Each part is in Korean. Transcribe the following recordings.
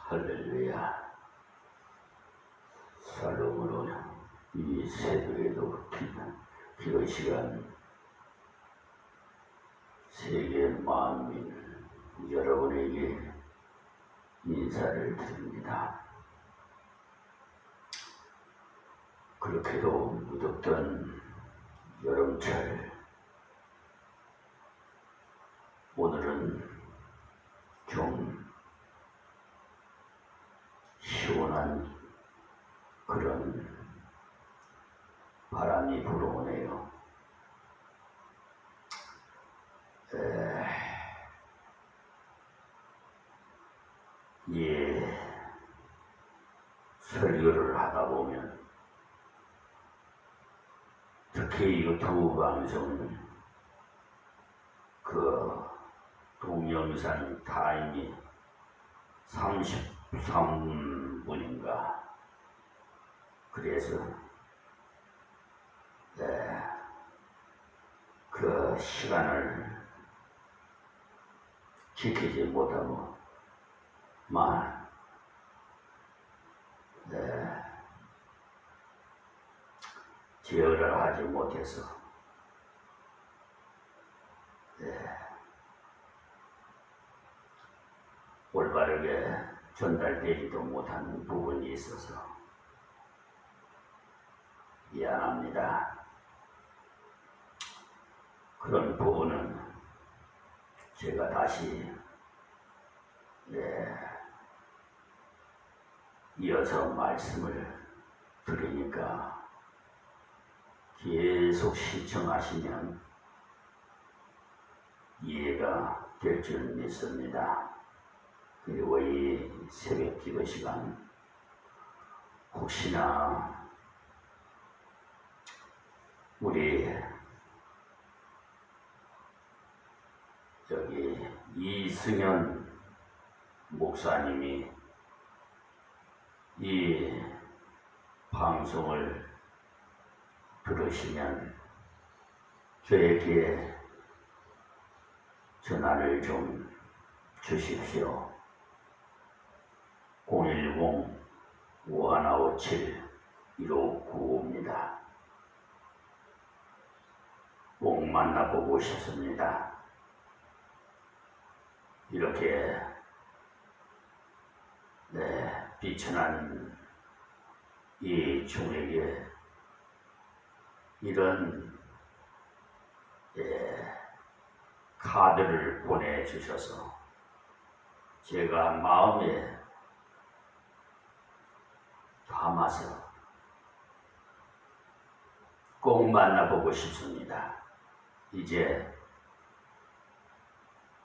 할렐루야. 샬롬으로 이 새벽에도 기도 시간 세계 만민 여러분에게 인사를 드립니다. 그렇게도 무덥던 여름철, 오늘은 좀 시원한 그런 바람이 불어오네요. 설교를 하다 보면 특히 유튜브 방송은 그 동영상 타임이 33분인가 그래서 그 시간을 지키지 못하고 제어를 하지 못해서 올바르게 전달되지도 못한 부분이 있어서 미안합니다. 그런 부분은 제가 다시 이어서 말씀을 드리니까 계속 시청하시면 이해가 될 줄 믿습니다. 그리고 이 새벽 기도 시간 혹시나 우리 이승현 목사님이 이 방송을 들으시면 저에게 전화를 좀 주십시오. 010-5157-1595입니다. 꼭 만나보고 싶습니다. 이렇게 비천한 이 중에게 이런 카드를 보내주셔서 제가 마음에 담아서 꼭 만나보고 싶습니다. 이제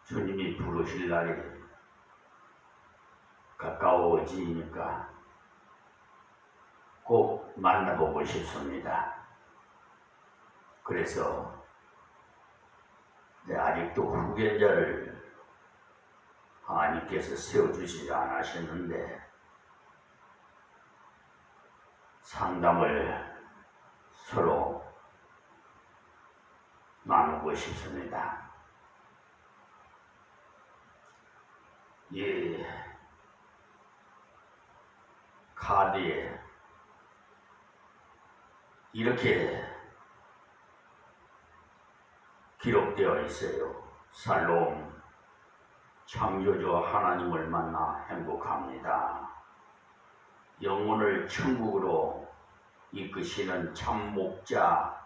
주님이 부르실 날이 가까워지니까 꼭 만나보고 싶습니다. 그래서 아직도 후견자를 하나님께서 세워주시지 않으셨는데 상담을 서로 나누고 싶습니다. 이 카드에 이렇게 기록되어 있어요. 샬롬, 창조주 하나님을 만나 행복합니다. 영혼을 천국으로 이끄시는 참 목자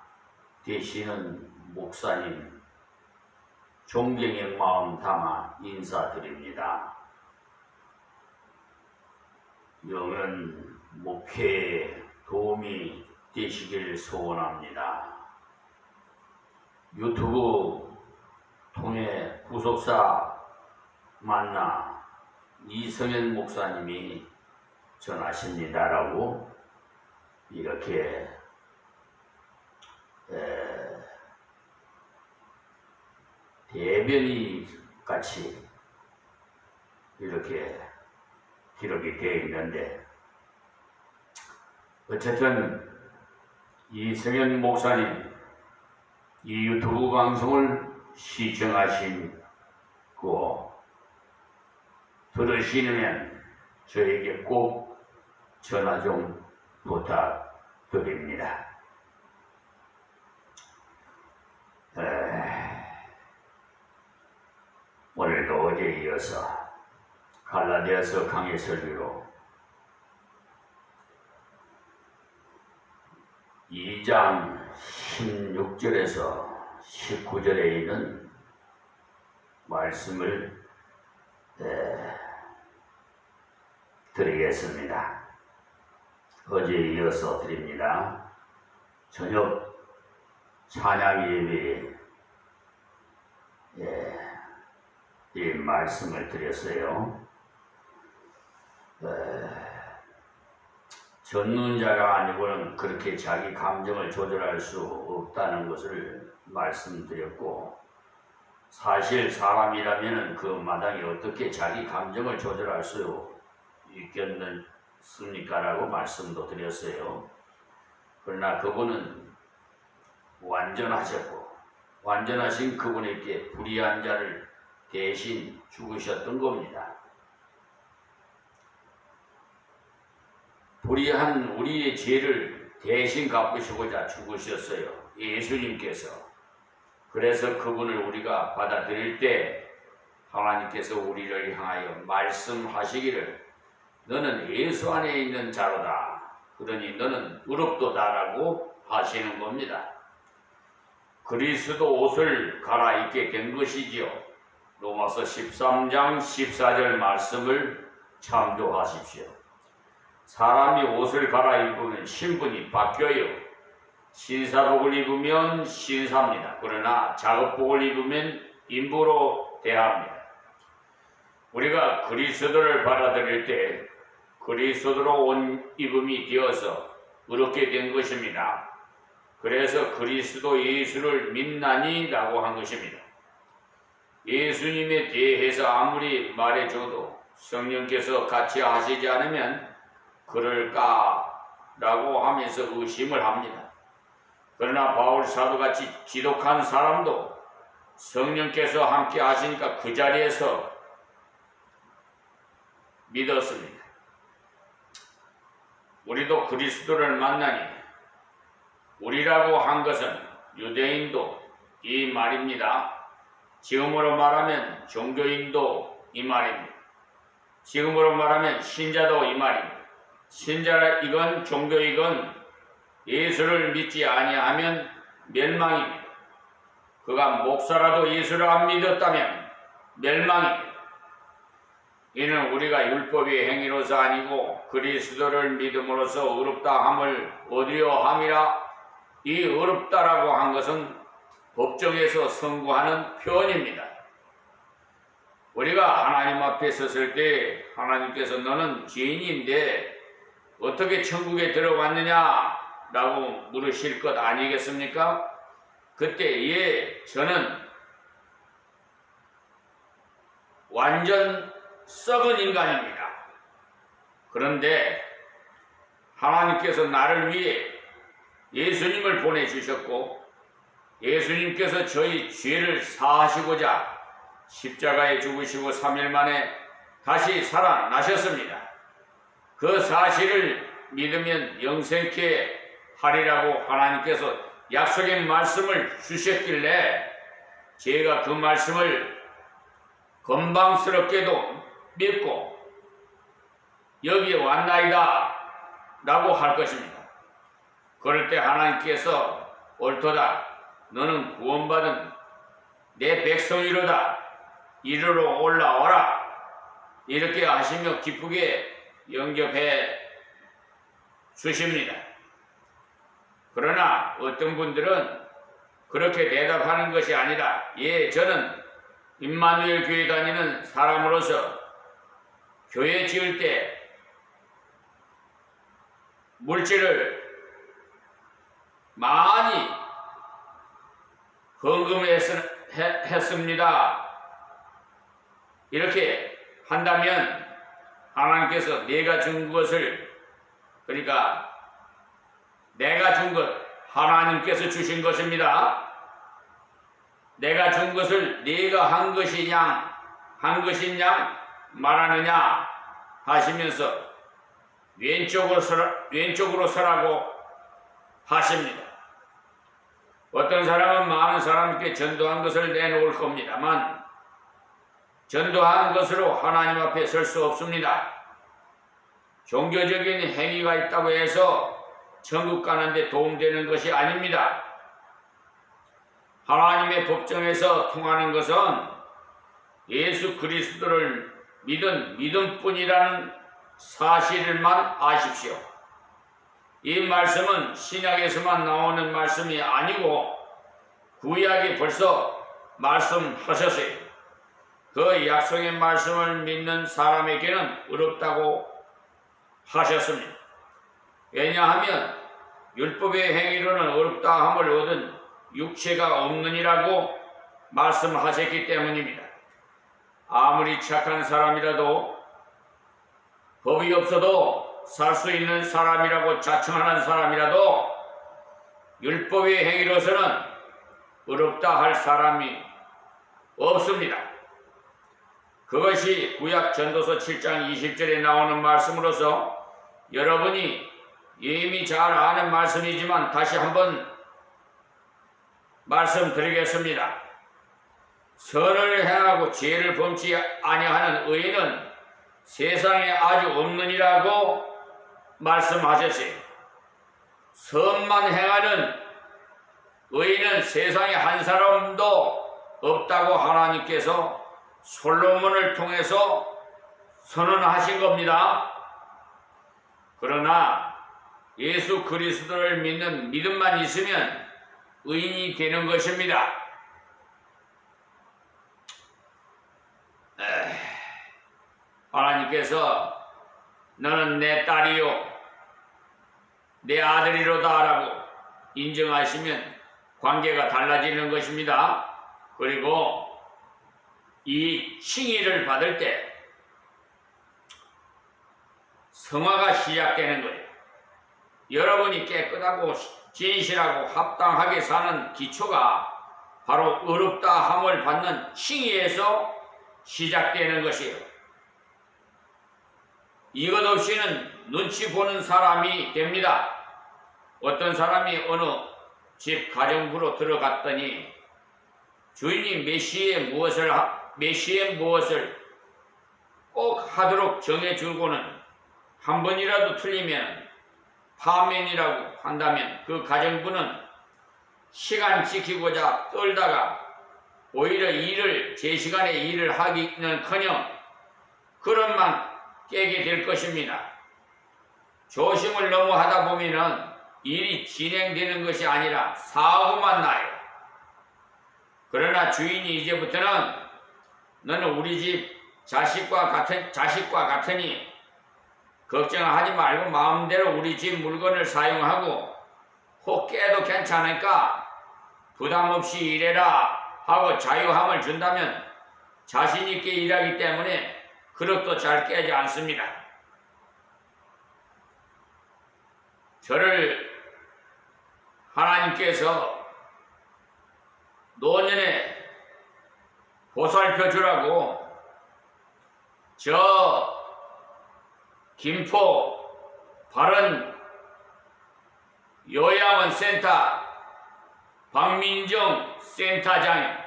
되시는 목사님 존경의 마음 담아 인사드립니다. 영원 목회에 도움이 되시길 소원합니다. 유튜브 통해 구속사 만나 이승현 목사님이 전하십니다라고 이렇게 대변이 같이 이렇게 기록이 되어 있는데 어쨌든 이승현 목사님 이 유튜브 방송을 시청하시고 들으시면 저에게 꼭 전화 좀 부탁드립니다. 오늘도 어제에 이어서 갈라디아서 강의 설교로 2장 16절에서 19절에 있는 말씀을 드리겠습니다. 어제에 이어서 드립니다. 저녁 찬양 예배에 이 말씀을 드렸어요. 전문자가 아니고는 그렇게 자기 감정을 조절할 수 없다는 것을 말씀드렸고, 사실 사람이라면 그 마당에 어떻게 자기 감정을 조절할 수 있겠습니까? 라고 말씀도 드렸어요. 그러나 그분은 완전하셨고, 완전하신 그분에게 불의한 자를 대신 죽으셨던 겁니다. 불의한 우리의 죄를 대신 갚으시고자 죽으셨어요. 예수님께서. 그래서 그분을 우리가 받아들일 때 하나님께서 우리를 향하여 말씀하시기를 너는 예수 안에 있는 자로다. 그러니 너는 의롭도다라고 하시는 겁니다. 그리스도 옷을 갈아입게 된 것이지요. 로마서 13장 14절 말씀을 참조하십시오. 사람이 옷을 갈아입으면 신분이 바뀌어요. 신사복을 입으면 신사입니다. 그러나 작업복을 입으면 인부로 대합니다. 우리가 그리스도를 받아들일 때 그리스도로 옷 입음이 되어서 의롭게 된 것입니다. 그래서 그리스도 예수를 믿나니 라고 한 것입니다. 예수님에 대해서 아무리 말해줘도 성령께서 같이 하시지 않으면 그럴까 라고 하면서 의심을 합니다. 그러나 바울 사도같이 지독한 사람도 성령께서 함께 하시니까 그 자리에서 믿었습니다. 우리도 그리스도를 만나니, 우리라고 한 것은 유대인도 이 말입니다. 지금으로 말하면 종교인도 이 말입니다. 지금으로 말하면 신자도 이 말입니다. 신자라 이건 종교이건 예수를 믿지 아니하면 멸망입니다. 그가 목사라도 예수를 안 믿었다면 멸망입니다. 이는 우리가 율법의 행위로서 아니고 그리스도를 믿음으로써 의롭다 함을 얻으려 함이라. 이 의롭다라고 한 것은 법정에서 선고하는 표현입니다. 우리가 하나님 앞에 섰을 때 하나님께서 너는 죄인인데 어떻게 천국에 들어갔느냐 라고 물으실 것 아니겠습니까? 그때 저는 완전 썩은 인간입니다. 그런데 하나님께서 나를 위해 예수님을 보내주셨고 예수님께서 저희 죄를 사하시고자 십자가에 죽으시고 3일 만에 다시 살아나셨습니다. 그 사실을 믿으면 영생케 하리라고 하나님께서 약속의 말씀을 주셨길래 제가 그 말씀을 건방스럽게도 믿고 여기에 왔나이다 라고 할 것입니다. 그럴 때 하나님께서 옳도다 너는 구원받은 내 백성이로다 이리로 올라오라 이렇게 하시며 기쁘게 영접해 주십니다. 그러나 어떤 분들은 그렇게 대답하는 것이 아니라 저는 임마누엘 교회 다니는 사람으로서 교회 지을 때 물질을 많이 헌금했습니다. 이렇게 한다면 하나님께서 내가 준 것을, 그러니까 내가 준 것 하나님께서 주신 것입니다. 내가 준 것을 네가 한 것이냐 말하느냐 하시면서 왼쪽으로 서라고 하십니다. 어떤 사람은 많은 사람께 전도한 것을 내놓을 겁니다만 전도한 것으로 하나님 앞에 설 수 없습니다. 종교적인 행위가 있다고 해서 천국 가는데 도움되는 것이 아닙니다. 하나님의 법정에서 통하는 것은 예수 그리스도를 믿은 믿음뿐이라는 사실을만 아십시오. 이 말씀은 신약에서만 나오는 말씀이 아니고 구약에 벌써 말씀하셨어요. 그 약속의 말씀을 믿는 사람에게는 어렵다고 하셨습니다. 왜냐하면 율법의 행위로는 어렵다 함을 얻은 육체가 없느니라고 말씀하셨기 때문입니다. 아무리 착한 사람이라도 법이 없어도 살 수 있는 사람이라고 자청하는 사람이라도 율법의 행위로서는 어렵다 할 사람이 없습니다. 그것이 구약 전도서 7장 20절에 나오는 말씀으로서 여러분이 이미 잘 아는 말씀이지만 다시 한번 말씀드리겠습니다. 선을 행하고 죄를 범치 아니하는 의인은 세상에 아주 없느니라고 말씀하셨어요. 선만 행하는 의인은 세상에 한 사람도 없다고 하나님께서 솔로몬을 통해서 선언하신 겁니다. 그러나 예수 그리스도를 믿는 믿음만 있으면 의인이 되는 것입니다. 하나님께서 너는 내 딸이요 내 아들이로다 라고 인정하시면 관계가 달라지는 것입니다. 그리고 이 칭의를 받을 때 성화가 시작되는 거예요. 여러분이 깨끗하고 진실하고 합당하게 사는 기초가 바로 의롭다 함을 받는 칭의에서 시작되는 것이에요. 이것 없이는 눈치 보는 사람이 됩니다. 어떤 사람이 어느 집 가정부로 들어갔더니 주인이 몇 시에 무엇을 꼭 하도록 정해주고는 한 번이라도 틀리면 파면이라고 한다면 그 가정부는 시간 지키고자 떨다가 오히려 제 시간에 일을 하기는커녕 그릇만 깨게 될 것입니다. 조심을 너무 하다 보면은 일이 진행되는 것이 아니라 사고만 나요. 그러나 주인이 이제부터는 너는 우리 집 자식과 같으니 걱정하지 말고 마음대로 우리 집 물건을 사용하고 혹 깨도 괜찮으니까 부담 없이 일해라 하고 자유함을 준다면 자신 있게 일하기 때문에 그릇도 잘 깨지 않습니다. 저를 하나님께서 노년에 보살펴 주라고 저 김포 바른 요양원 센터 박민정 센터장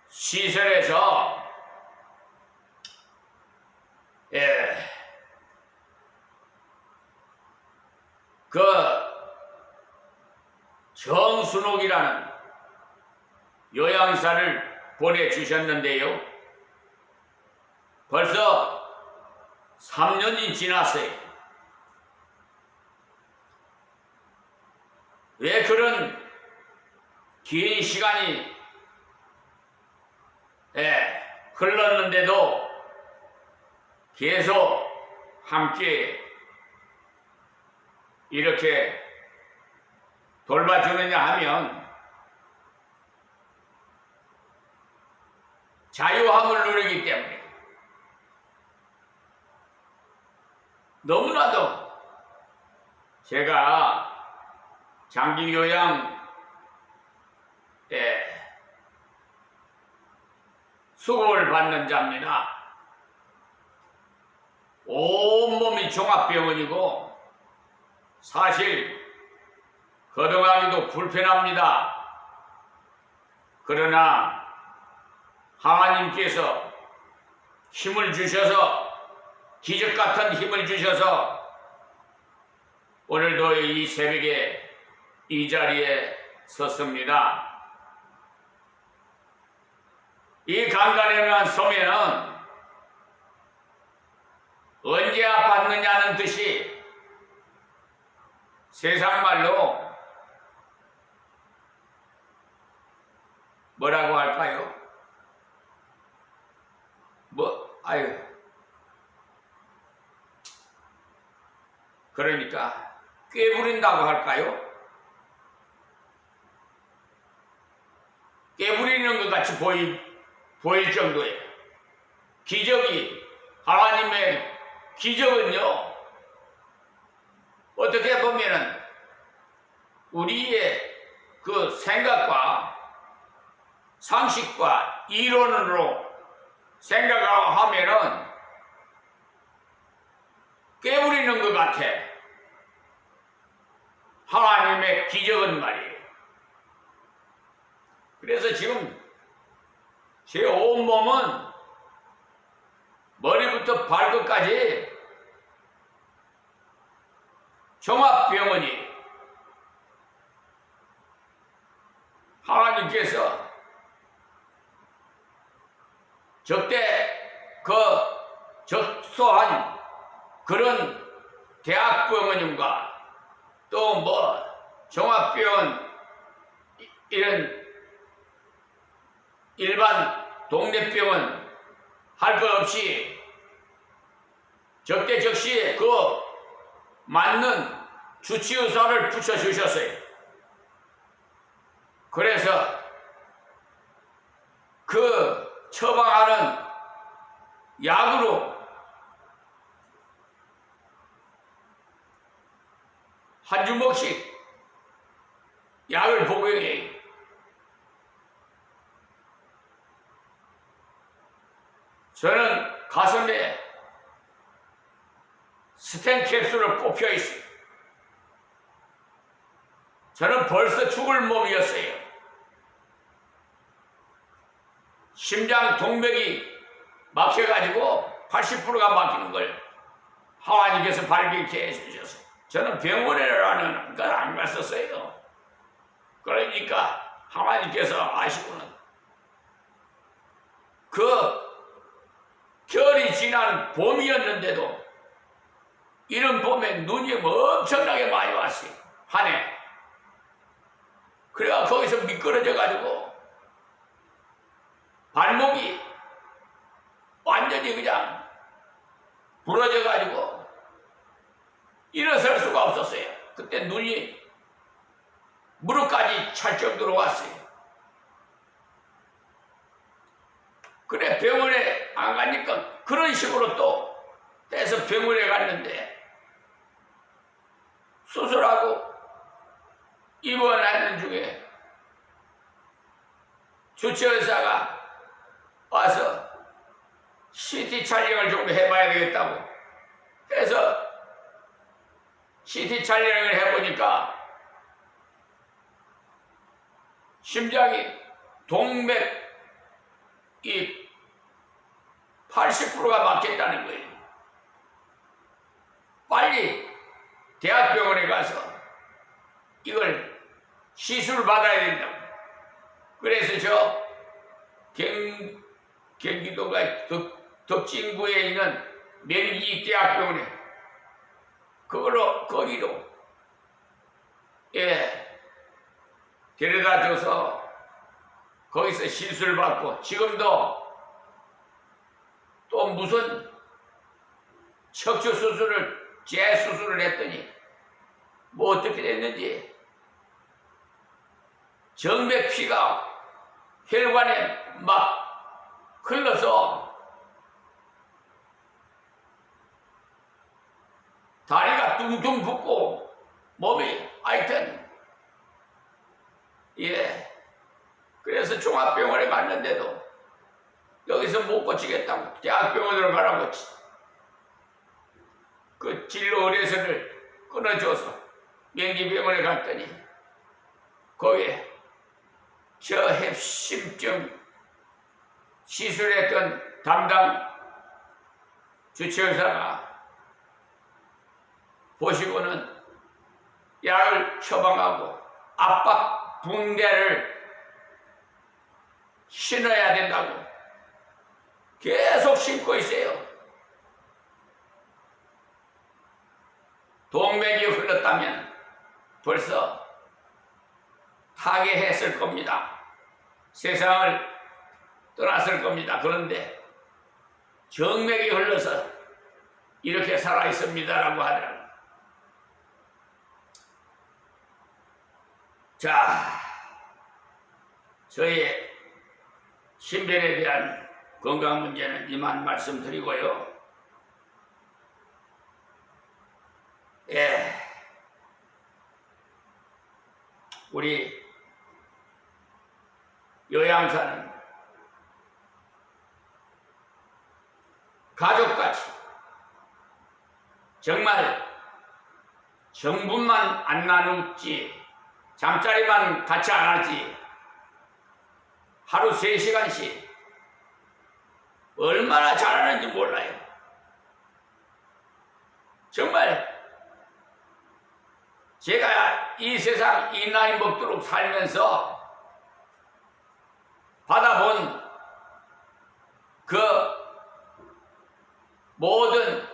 시설에서 그 정순옥이라는 요양사를 보내주셨는데요. 벌써 3년이 지났어요. 왜 그런 긴 시간이 흘렀는데도 계속 함께 이렇게 돌봐주느냐 하면 자유함을 누리기 때문에 너무나도 제가 장기요양 수급을 받는 자입니다. 온몸이 종합병원이고 사실 거동하기도 불편합니다. 그러나 하나님께서 힘을 주셔서 기적 같은 힘을 주셔서 오늘도 이 새벽에 이 자리에 섰습니다. 이 강간에만 서면 언제 아팠느냐는 듯이 세상말로 뭐라고 할까요? 그러니까 꾀부린다고 할까요? 꾀부리는 것 같이 보일 정도예요. 기적이, 하나님의 기적은요, 어떻게 보면은 우리의 그 생각과 상식과 이론으로 생각하면은 깨부리는 것 같아. 하나님의 기적은 말이에요. 그래서 지금 제 온몸은 머리부터 발끝까지 종합병원이 하나님께서 적대 적소한 그런 대학병원과 또 뭐 종합병원 이런 일반 동네병원 할 것 없이 적대적시에 그 맞는 주치의사를 붙여주셨어요. 그래서 그 처방하는 약으로 한 주먹씩 약을 복용해요. 저는 가슴에 스텐 캡슐을 꼽혀 있어요. 저는 벌써 죽을 몸이었어요. 심장 동맥이 막혀가지고 80%가 막히는 걸 하나님께서 발견케 해주셔서 저는 병원에라는 걸 안 갔었어요. 그러니까 하나님께서 아시고는 그 겨울이 지난 봄이었는데도 이런 봄에 눈이 엄청나게 많이 왔어요. 한 해. 그래가 거기서 미끄러져가지고 발목이 완전히 그냥 부러져가지고 일어설 수가 없었어요. 그때 눈이 무릎까지 찰 정도로 왔어요. 그래 병원에 안 가니까 그런 식으로 또 해서 병원에 갔는데 수술하고 입원하는 중에 주치의사가 와서 CT 촬영을 좀 해봐야 되겠다고 해서 CT 촬영을 해보니까 심장이 동맥이 80%가 막혔다는 거예요. 빨리 대학병원에 가서 이걸 시술 받아야 된다고. 그래서 저 경기도가 덕진구에 있는 명지대학병원에 거기로 데려다 줘서 거기서 시술 받고 지금도 또 무슨 척추 수술을 재수술을 했더니 뭐 어떻게 됐는지 정맥 피가 혈관에 막 흘러서 다리가 둥둥 붓고 몸이 하여튼 그래서 종합병원에 갔는데도 여기서 못 고치겠다고 대학병원으로 가라고 그 진로 의뢰서를 끊어줘서 명기병원에 갔더니 거기에 저 협심증 시술했던 담당 주치의사가 보시고는 약을 처방하고 압박 붕대를 신어야 된다고 계속 신고 있어요. 동맥이 흘렀다면 벌써 타계했을 겁니다. 세상을 떠났을 겁니다. 그런데 정맥이 흘러서 이렇게 살아 있습니다라고 하더라고요. 자, 저의 신변에 대한 건강 문제는 이만 말씀드리고요. 우리 요양사는 가족같이 정말 정분만 안 나누지 잠자리만 같이 안 하지 하루 3시간씩 얼마나 잘하는지 몰라요. 정말 제가 이 세상 이 나이 먹도록 살면서 받아본 그 모든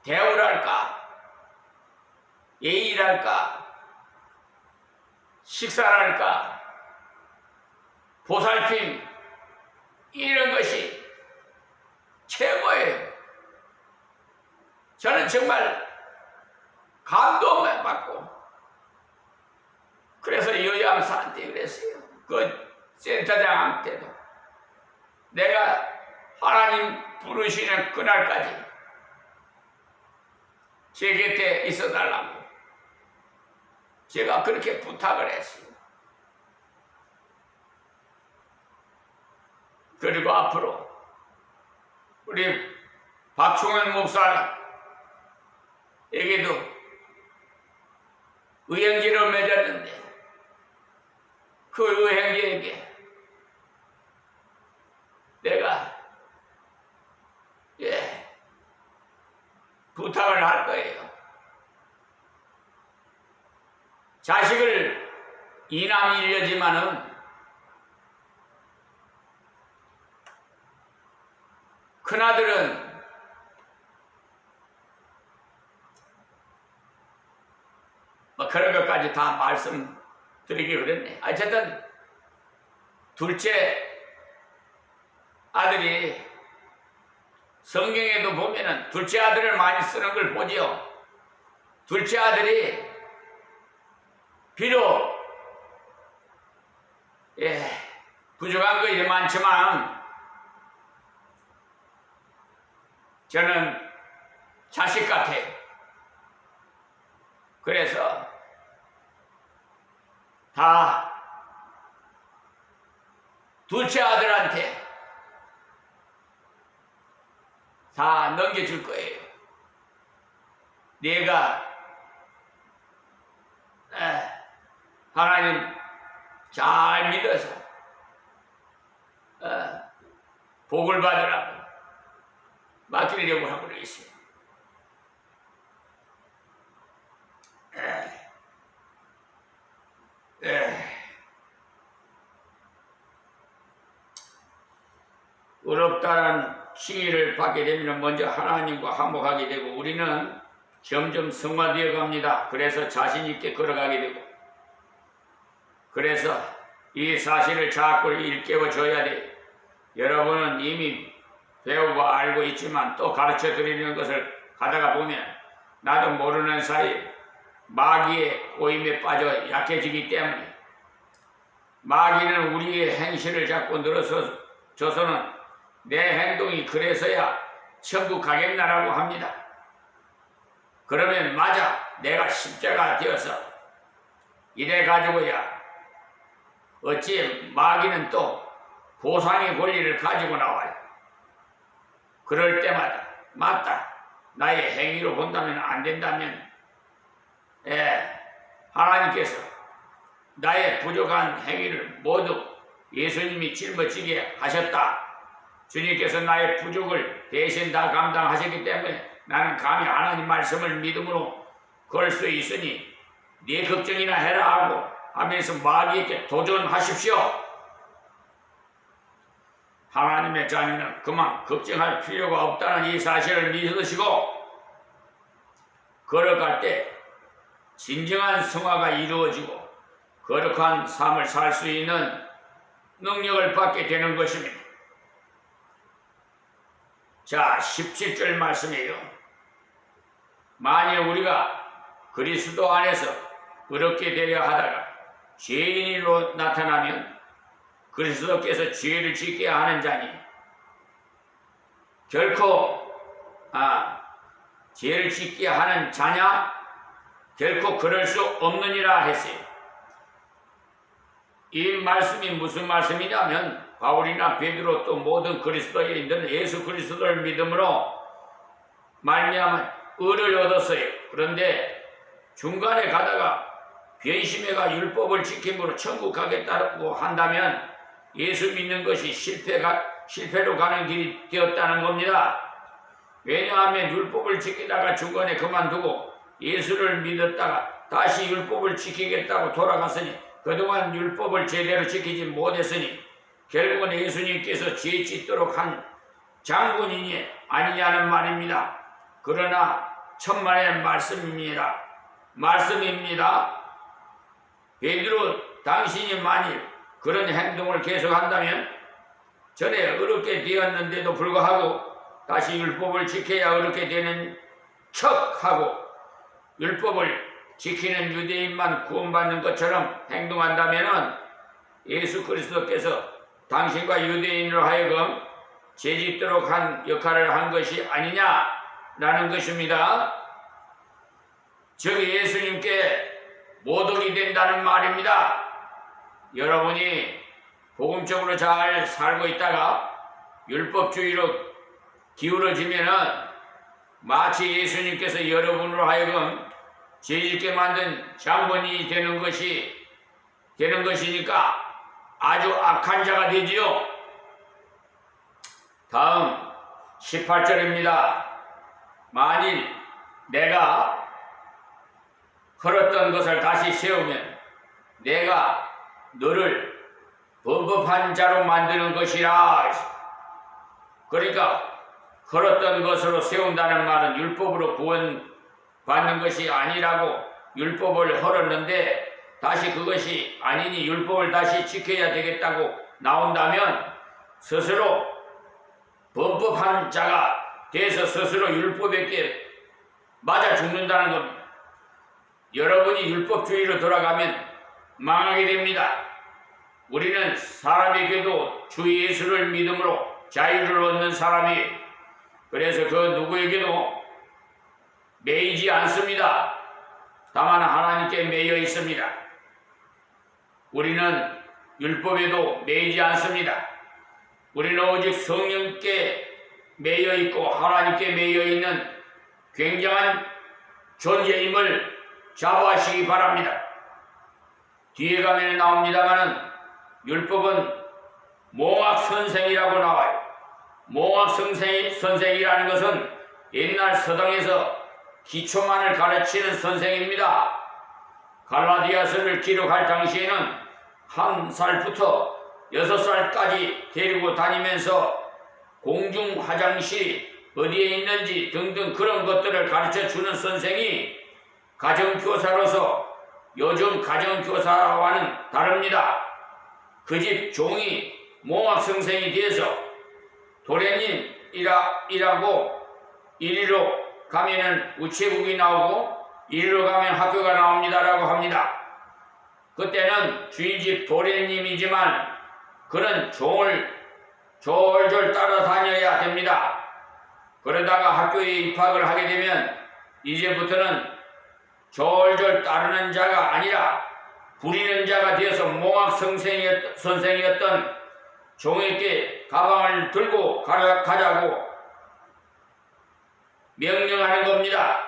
대우랄까 예의랄까 식사랄까 보살핌 이런 것이 최고예요. 저는 정말 감동을 받고 그래서 요양사한테 그랬어요. 그 센터장한테도 내가 하나님 부르시는 그날까지 제 곁에 있어달라고 제가 그렇게 부탁을 했어요. 그리고 앞으로 우리 박충원 목사에게도 의형제를 맺었는데 그 의형제에게 내가 부탁을 할 거예요. 자식을 이남일녀지만은 큰아들은 뭐 그런 것까지 다 말씀드리기 그랬네. 어쨌든 둘째 아들이 성경에도 보면은 둘째 아들을 많이 쓰는 걸 보지요. 둘째 아들이 비록 부족한 것이 많지만 저는 자식 같아요. 그래서 다 둘째 아들한테 다 넘겨줄 거예요. 내가 하나님 잘 믿어서 복을 받으라고 맡기려고 하고 있어요. 어렵다는 시기를 받게 되면 먼저 하나님과 화목하게 되고 우리는 점점 성화되어 갑니다. 그래서 자신 있게 걸어가게 되고 그래서 이 사실을 자꾸 일깨워줘야 돼. 여러분은 이미 배우고 알고 있지만 또 가르쳐 드리는 것을 하다가 보면 나도 모르는 사이에 마귀의 꼬임에 빠져 약해지기 때문에 마귀는 우리의 행실을 자꾸 늘어서는 내 행동이 그래서야 천국 가겠나라고 합니다. 그러면 맞아, 내가 십자가 되어서 이래 가지고야 어찌 마귀는 또 보상의 권리를 가지고 나와요. 그럴 때마다 맞다, 나의 행위로 본다면 안 된다면, 하나님께서 나의 부족한 행위를 모두 예수님이 짊어지게 하셨다. 주님께서 나의 부족을 대신 다 감당하셨기 때문에 나는 감히 하나님 말씀을 믿음으로 걸 수 있으니 네 걱정이나 해라 하고 하면서 마귀에게 도전하십시오. 하나님의 자녀는 그만 걱정할 필요가 없다는 이 사실을 믿으시고 걸어갈 때 진정한 성화가 이루어지고 거룩한 삶을 살 수 있는 능력을 받게 되는 것입니다. 자, 17절 말씀이에요. 만일 우리가 그리스도 안에서 의롭게 되려 하다가 죄인으로 나타나면 그리스도께서 죄를 짓게 하는 자니 결코 죄를 짓게 하는 자냐? 결코 그럴 수 없느니라 했어요. 이 말씀이 무슨 말씀이냐면 바울이나 베드로 또 모든 그리스도인들은 예수 그리스도를 믿음으로 말미암아 의를 얻었어요. 그런데 중간에 가다가 변심해가 율법을 지킴으로 천국 가겠다고 한다면 예수 믿는 것이 실패로 가는 길이 되었다는 겁니다. 왜냐하면 율법을 지키다가 중간에 그만두고 예수를 믿었다가 다시 율법을 지키겠다고 돌아갔으니 그동안 율법을 제대로 지키지 못했으니 결국은 예수님께서 죄 짓도록 한 장군이니 아니냐는 말입니다. 그러나 천만의 말씀입니다. 베드로, 당신이 만일 그런 행동을 계속한다면 전에 의롭게 되었는데도 불구하고 다시 율법을 지켜야 의롭게 되는 척하고 율법을 지키는 유대인만 구원받는 것처럼 행동한다면 예수 그리스도께서 당신과 유대인으로 하여금 죄짓도록 한 역할을 한 것이 아니냐라는 것입니다. 즉 예수님께 모독이 된다는 말입니다. 여러분이 복음적으로 잘 살고 있다가 율법주의로 기울어지면은 마치 예수님께서 여러분으로 하여금 죄짓게 만든 장본인이 되는 것이니까 아주 악한 자가 되지요. 다음 18절입니다. 만일 내가 헐었던 것을 다시 세우면 내가 너를 범법한 자로 만드는 것이라. 그러니까 헐었던 것으로 세운다는 말은 율법으로 구원받는 것이 아니라고 율법을 헐었는데 다시 그것이 아니니 율법을 다시 지켜야 되겠다고 나온다면 스스로 범법한 자가 돼서 스스로 율법에게 맞아 죽는다는 겁니다. 여러분이 율법주의로 돌아가면 망하게 됩니다. 우리는 사람에게도 주 예수를 믿음으로 자유를 얻는 사람이에요. 그래서 그 누구에게도 매이지 않습니다. 다만 하나님께 매여 있습니다. 우리는 율법에도 매이지 않습니다. 우리는 오직 성령께 매여 있고 하나님께 매여 있는 굉장한 존재임을 자부하시기 바랍니다. 뒤에 가면 나옵니다마는 율법은 몽학선생이라고 나와요. 몽학선생이라는 것은 옛날 서당에서 기초만을 가르치는 선생입니다. 갈라디아서를 기록할 당시에는 1살부터 6살까지 데리고 다니면서 공중 화장실이 어디에 있는지 등등 그런 것들을 가르쳐 주는 선생이 가정교사로서 요즘 가정교사와는 다릅니다. 그 집 종이 몽학선생이 돼서 도련님이라고 이리로 가면은 우체국이 나오고 이리로 가면 학교가 나옵니다라고 합니다. 그때는 주인집 도련님이지만 그런 종을 졸졸 따라다녀야 됩니다. 그러다가 학교에 입학을 하게 되면 이제부터는 졸졸 따르는 자가 아니라 부리는 자가 되어서 몽학선생이었던 종에게 가방을 들고 가자고 명령하는 겁니다.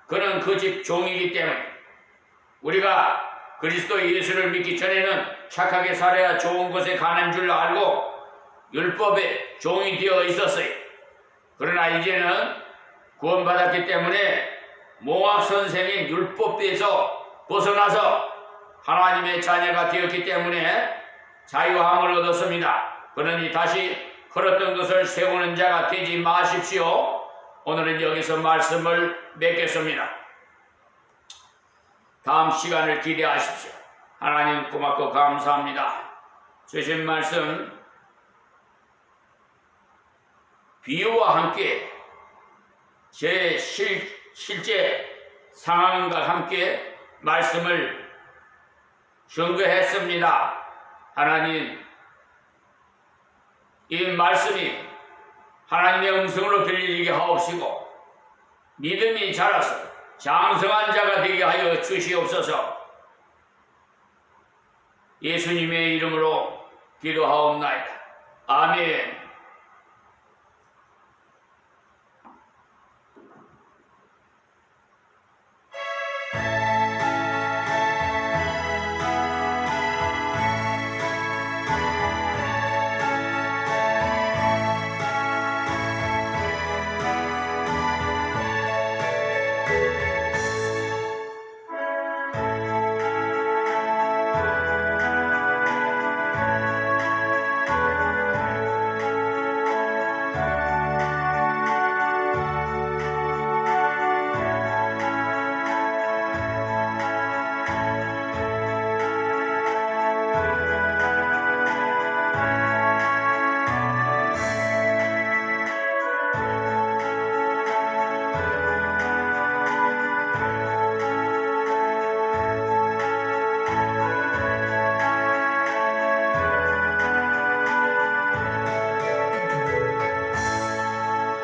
그는 그 집 종이기 때문에. 우리가 그리스도 예수를 믿기 전에는 착하게 살아야 좋은 곳에 가는 줄 알고 율법의 종이 되어 있었어요. 그러나 이제는 구원받았기 때문에 몽학 선생인 율법에서 벗어나서 하나님의 자녀가 되었기 때문에 자유함을 얻었습니다. 그러니 다시 걸었던 것을 세우는 자가 되지 마십시오. 오늘은 여기서 말씀을 맺겠습니다. 다음 시간을 기대하십시오. 하나님 고맙고 감사합니다. 주신 말씀 비유와 함께 제 실제 상황과 함께 말씀을 증거했습니다. 하나님, 이 말씀이 하나님의 음성으로 들리게 하옵시고 믿음이 자라서 장성한 자가 되게 하여 주시옵소서. 예수님의 이름으로 기도하옵나이다. 아멘.